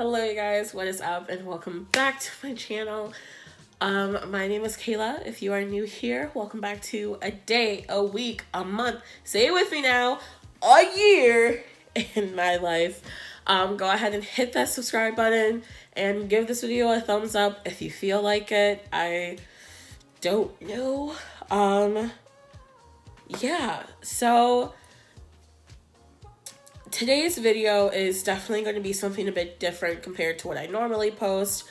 Hello you guys, what is up and welcome back to my channel. My name is Kayla. If you are new here, welcome back to a day, a week, a month, say it with me now, a year in my life. Go ahead and hit that subscribe button and give this video a thumbs up if you feel like it. I don't know. Yeah, so today's video is definitely going to be something a bit different compared to what I normally post.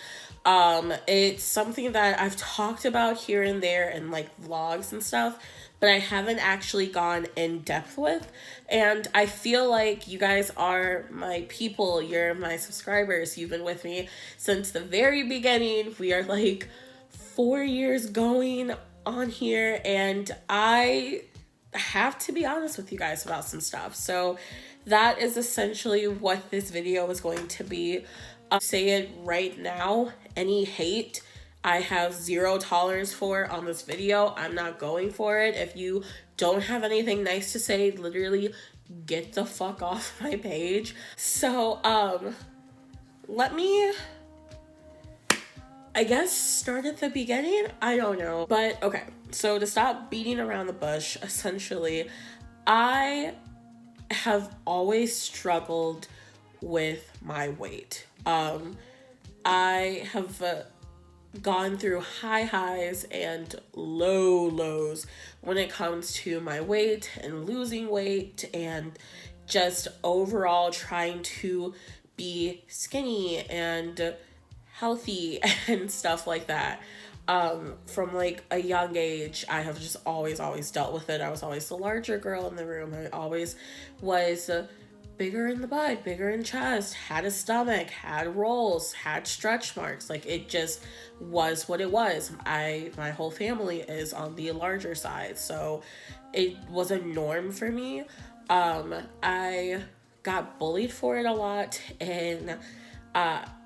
It's something that I've talked about here and there in like vlogs and stuff, but I haven't actually gone in depth with. And I feel like you guys are my people, you're my subscribers, you've been with me since the very beginning. We are like 4 years going on here, and I have to be honest with you guys about some stuff. So that is essentially what this video is going to be. I'll say it right now, any hate I have zero tolerance for on this video. I'm not going for it. If you don't have anything nice to say, literally get the fuck off my page. So let me, I guess, start at the beginning. I don't know, but okay. So to stop beating around the bush, essentially, I have always struggled with my weight. I have gone through high highs and low lows when it comes to my weight and losing weight and just overall trying to be skinny and healthy and stuff like that. From like a young age, I have just always dealt with it. I was always the larger girl in the room. I always was bigger in the butt, bigger in chest, had a stomach, had rolls, had stretch marks. Like, it just was what it was. My whole family is on the larger side, so it was a norm for me. I got bullied for it a lot in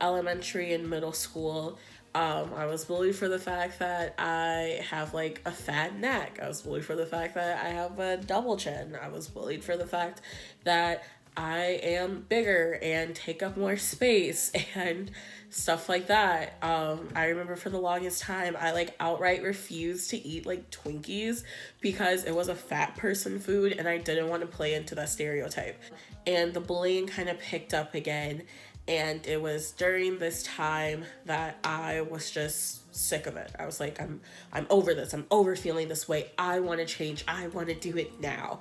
elementary and middle school. I was bullied for the fact that I have like a fat neck. I was bullied for the fact that I have a double chin. I was bullied for the fact that I am bigger and take up more space and stuff like that. I remember for the longest time, I like outright refused to eat like Twinkies because it was a fat person food and I didn't want to play into that stereotype. And the bullying kind of picked up again. And it was during this time that I was just sick of it. I was like, I'm over this. I'm over feeling this way. I want to change. I want to do it now.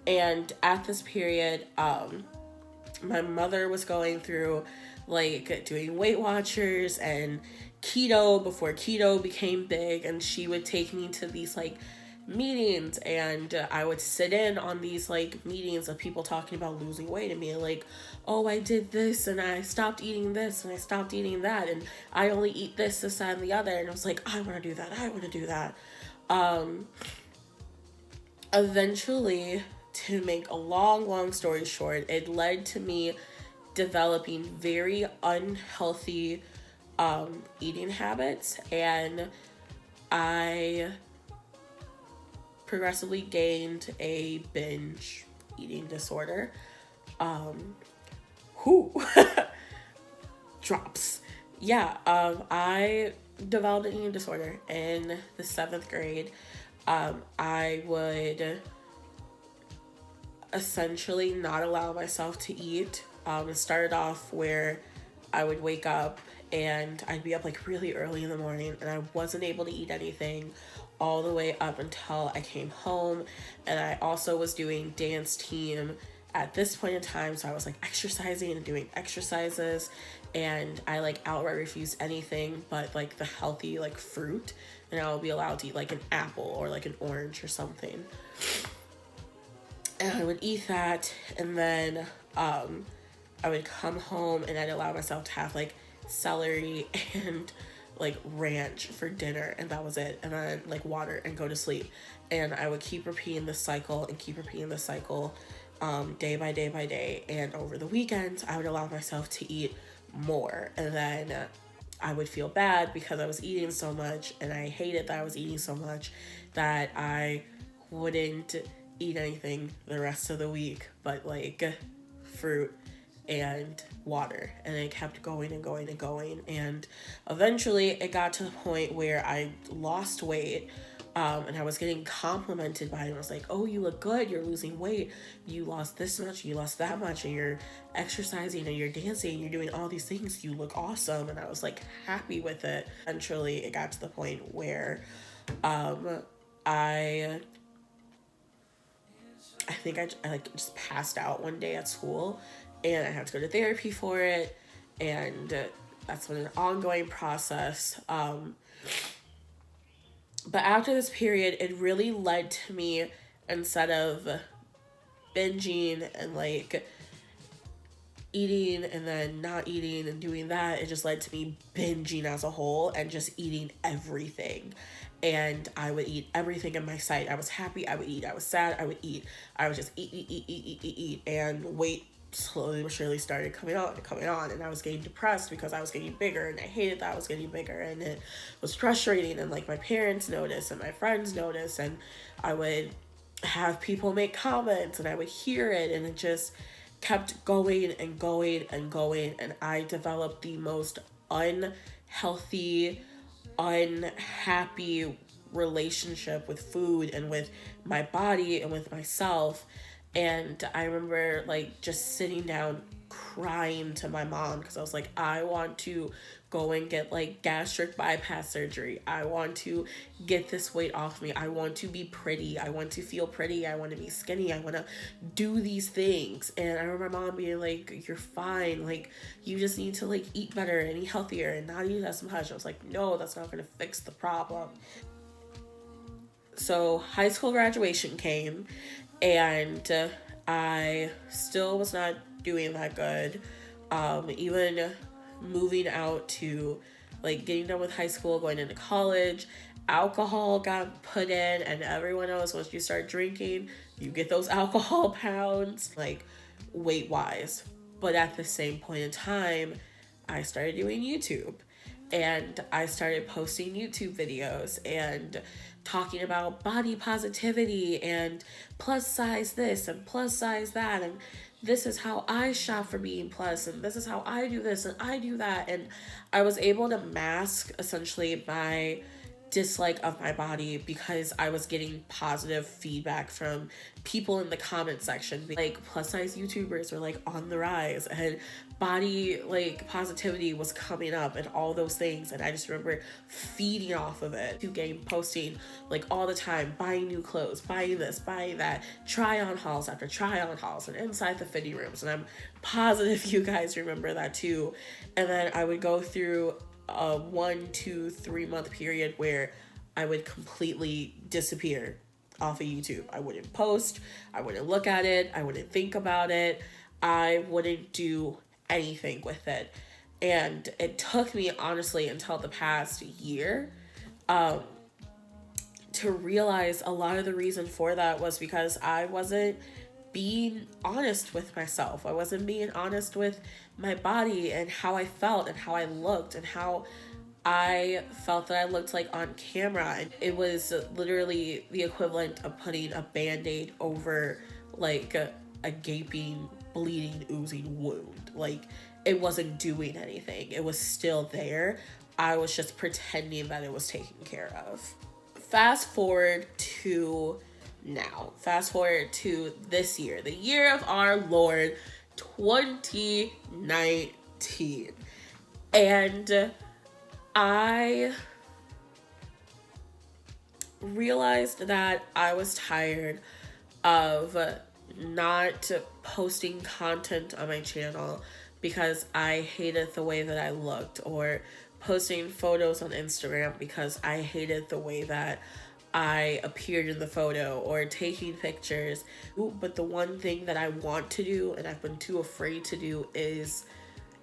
And at this period, my mother was going through like doing Weight Watchers and keto before keto became big. And she would take me to these like meetings, and I would sit in on these like meetings of people talking about losing weight and being like, oh, I did this and I stopped eating this and I stopped eating that and I only eat this, that, and the other. And I was like, I want to do that. I want to do that. Eventually, to make a long story short, it led to me developing very unhealthy eating habits, and I progressively gained a binge eating disorder. Drops. Yeah, I developed an eating disorder in the 7th grade. I would essentially not allow myself to eat. It started off where I would wake up and I'd be up like really early in the morning and I wasn't able to eat anything all the way up until I came home. And I also was doing dance team at this point in time, so I was like exercising and doing exercises, and I like outright refused anything but like the healthy like fruit, and I would be allowed to eat like an apple or like an orange or something. And I would eat that, and then I would come home and I'd allow myself to have like celery and like ranch for dinner, and that was it. And then like water and go to sleep. And I would keep repeating this cycle and keep repeating this cycle day by day. And over the weekends, I would allow myself to eat more. And then I would feel bad because I was eating so much, and I hated that I was eating so much that I wouldn't eat anything the rest of the week but like fruit and water, and it kept going and going and going, and eventually it got to the point where I lost weight. And I was getting complimented by it. I was like, oh, you look good, you're losing weight, you lost this much, you lost that much, and you're exercising and you're dancing, you're doing all these things, you look awesome. And I was like happy with it. Eventually it got to the point where I think I like just passed out one day at school, and I had to go to therapy for it, and that's been an ongoing process. But after this period, it really led to me, instead of binging and like eating and then not eating and doing that, it just led to me binging as a whole and just eating everything. And I would eat everything in my sight. I was happy, I would eat. I was sad, I would eat. I would just eat. And weight slowly but surely started coming on and coming on. And I was getting depressed because I was getting bigger, and I hated that I was getting bigger. And it was frustrating. And like my parents noticed and my friends noticed. And I would have people make comments and I would hear it. And it just kept going and going and going. And I developed the most unhealthy, unhappy relationship with food and with my body and with myself. And I remember like just sitting down crying to my mom because I was like, I want to go and get like gastric bypass surgery. I want to get this weight off me. I want to be pretty. I want to feel pretty. I want to be skinny. I want to do these things. And I remember my mom being like, you're fine. Like, you just need to like eat better and eat healthier and not eat as much. I was like, no, that's not going to fix the problem. So high school graduation came, and I still was not doing that good. Even moving out to like getting done with high school, going into college, alcohol got put in, and everyone knows once you start drinking, you get those alcohol pounds, like weight wise. But at the same point in time, I started doing YouTube, and I started posting YouTube videos and talking about body positivity and plus size this and plus size that, and this is how I shop for being plus, and this is how I do this and I do that. And I was able to mask essentially my dislike of my body because I was getting positive feedback from people in the comment section. Like, plus size YouTubers were like on the rise, and body like positivity was coming up and all those things. And I just remember feeding off of it, posting like all the time, buying new clothes, buying this, buying that, try on hauls after try on hauls, and inside the fitting rooms. And I'm positive you guys remember that too. And then I would go through a 1, 2, 3 month period where I would completely disappear off of YouTube. I wouldn't post, I wouldn't look at it, I wouldn't think about it, I wouldn't do anything with it. And it took me honestly until the past year to realize a lot of the reason for that was because I wasn't being honest with myself. I wasn't being honest with my body and how I felt and how I looked and how I felt that I looked like on camera. And it was literally the equivalent of putting a band-aid over like a gaping, bleeding, oozing wound. Like, it wasn't doing anything. It was still there. I was just pretending that it was taken care of. Fast forward to now. Fast forward to this year, the year of our Lord 2019. And I realized that I was tired of not posting content on my channel because I hated the way that I looked, or posting photos on Instagram because I hated the way that I appeared in the photo, or taking pictures. But the one thing that I want to do, and I've been too afraid to do, is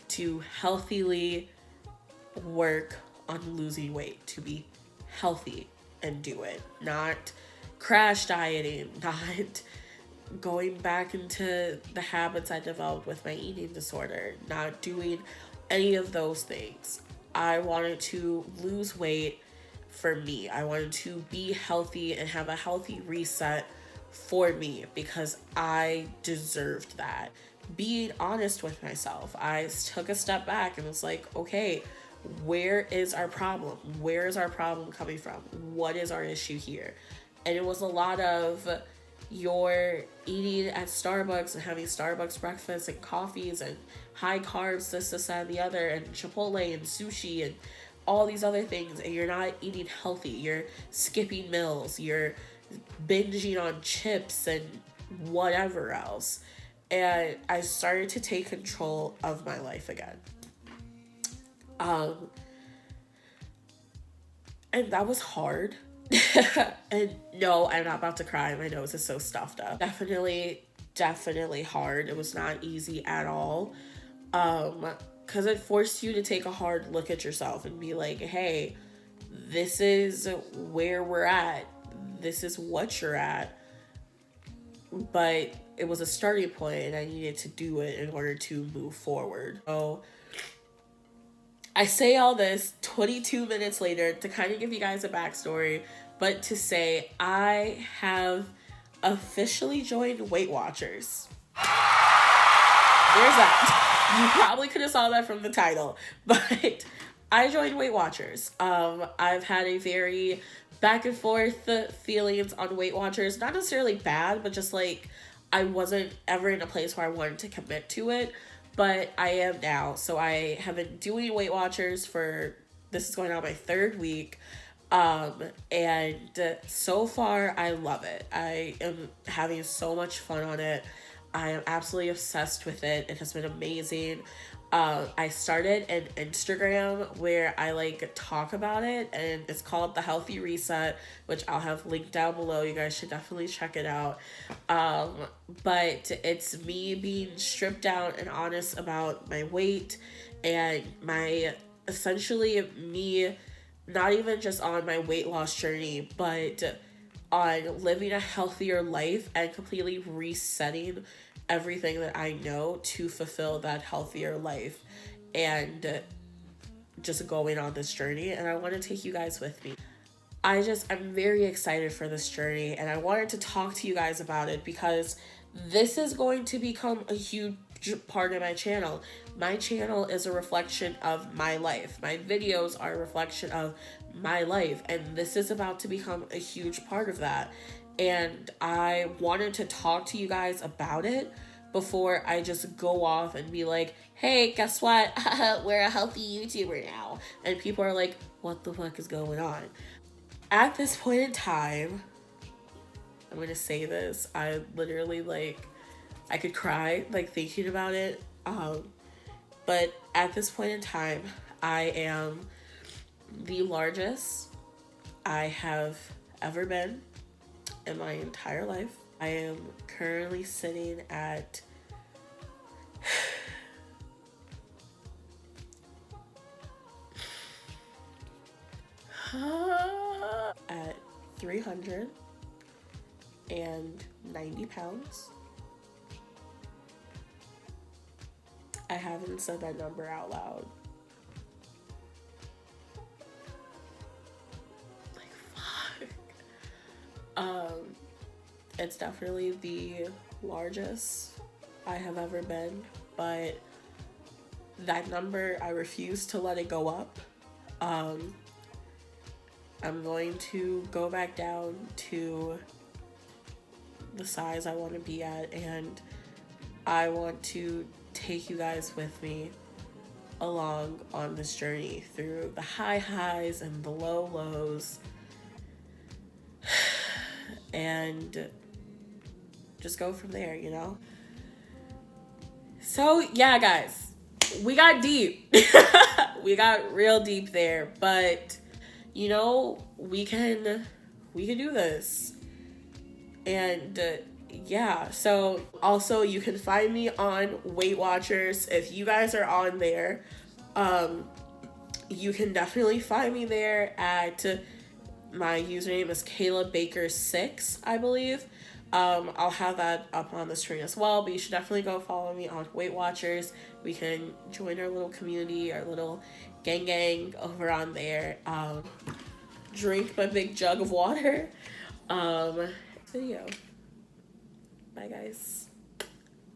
to healthily work on losing weight, to be healthy and do it. Not crash dieting, not going back into the habits I developed with my eating disorder, not doing any of those things. I wanted to lose weight for me. I wanted to be healthy and have a healthy reset for me because I deserved that. Being honest with myself, I took a step back and was like, okay, where is our problem? Where is our problem coming from? What is our issue here? And it was a lot of, you're eating at Starbucks and having Starbucks breakfast and coffees and high carbs, this, that, and the other, and Chipotle and sushi and all these other things, and you're not eating healthy. You're skipping meals. You're binging on chips and whatever else. And I started to take control of my life again. And that was hard. And no, I'm not about to cry. My nose is so stuffed up. Definitely hard. It was not easy at all. Because it forced you to take a hard look at yourself and be like, hey, this is where we're at. This is what you're at. But it was a starting point and I needed to do it in order to move forward. So I say all this 22 minutes later to kind of give you guys a backstory, but to say I have officially joined Weight Watchers. There's that. You probably could have saw that from the title, but I joined Weight Watchers. I've had a very back and forth feelings on Weight Watchers. Not necessarily bad, but just like I wasn't ever in a place where I wanted to commit to it. But I am now. So I have been doing Weight Watchers for, this is going on my 3rd week. And so far I love it. I am having so much fun on it. I am absolutely obsessed with it. It has been amazing. I started an Instagram where I like talk about it, and it's called The Healthy Reset, which I'll have linked down below. You guys should definitely check it out. But it's me being stripped down and honest about my weight and my, essentially me, not even just on my weight loss journey, but on living a healthier life and completely resetting everything that I know to fulfill that healthier life and just going on this journey. And I want to take you guys with me. I'm very excited for this journey, and I wanted to talk to you guys about it because this is going to become a huge part of my channel. My channel is a reflection of my life. My videos are a reflection of my life, and this is about to become a huge part of that. And I wanted to talk to you guys about it before I just go off and be like, hey, guess what? We're a healthy YouTuber now. And people are like, what the fuck is going on? At this point in time, I'm going to say this. I literally, like, I could cry, like, thinking about it. But at this point in time, I am the largest I have ever been in my entire life. I am currently sitting at at 390 pounds. I haven't said that number out loud. Like, fuck. It's definitely the largest I have ever been, but that number, I refuse to let it go up. I'm going to go back down to the size I want to be at, and I want to take you guys with me along on this journey through the high highs and the low lows, and just go from there, you know? So yeah, guys, we got deep. We got real deep there, but you know, we can do this. And yeah, so also you can find me on Weight Watchers. If you guys are on there, you can definitely find me there at, my username is Kayla Baker 6, I believe. I'll have that up on the screen as well, but you should definitely go follow me on Weight Watchers. We can join our little community, our little gang over on there. Drink my big jug of water. Video. Bye, guys.